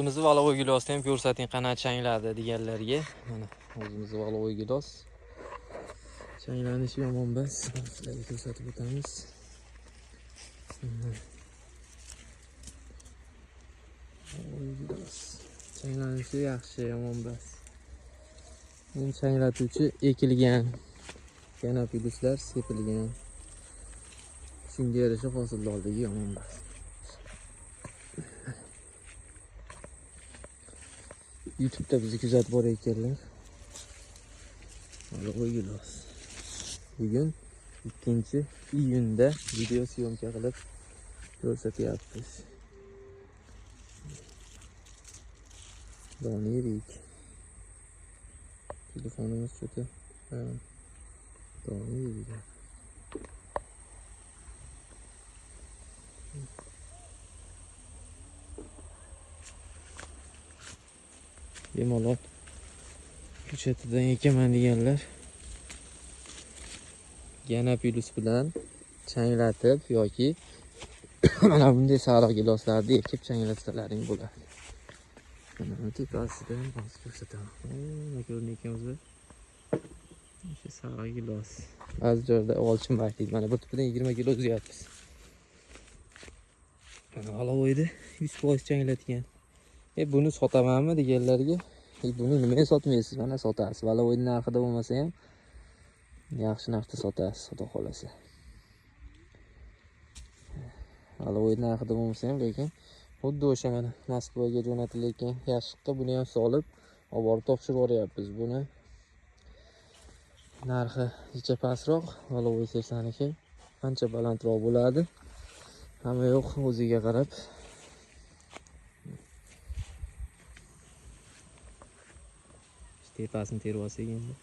O'zimizni valovoy gilosni ham ko'rsating qanaqa changladi deganlarga. Mana o'zimizni valovoy gilos. Changlanishi yomon emas. Sizlarga ko'rsatib o'tamiz. Valovoy gilos. Changlanishi yaxshi, yomon emas. Men changlatuvchi ekilgan. Yana piluslar sepilgan. Shunga yarasha hosildorligi yomon emas. YouTube'da bizni kuzatib borayotganlar. Valovoy gilos. Bugun 2-iyunda video syomka qilib ko'rsatyapmiz. Donirik. Telefonimiz juda Donirik. Bemalol ko'chatidan ekaman deganlar yana pilus bilan changlatib yoki mana bunday sariq giloslarni ekib changlatsalaring bo'ladi. Mana tepasidan bosib ko'rsataman. Mana ko'rinib ekanmiz. O'sha sariq gilos. Ba'zi joyda olchin baytlaydi. Mana bir tupidan 20 kilo uzyapmiz. Mana valovoyda 100% changlatgan. Buni sotamanmi deganlarga, buni nimaga sotmaysiz? Mana sotasiz. Valovoyning narxida bo'lmasa ham yaxshi narxda sotasiz, xudo xolasa. Valovoyning narxida bo'lmasa ham, lekin xuddi o'sha mana Moskvaga jo'natilayotgan yashiqqa buni ham solib, olib borib topshirib yuboryapmiz. Buni narxi necha pastroq, valovoy 82 ancha balandroq bo'ladi. Hamma yo'q o'ziga qarab. Tepasini terib olsak endi.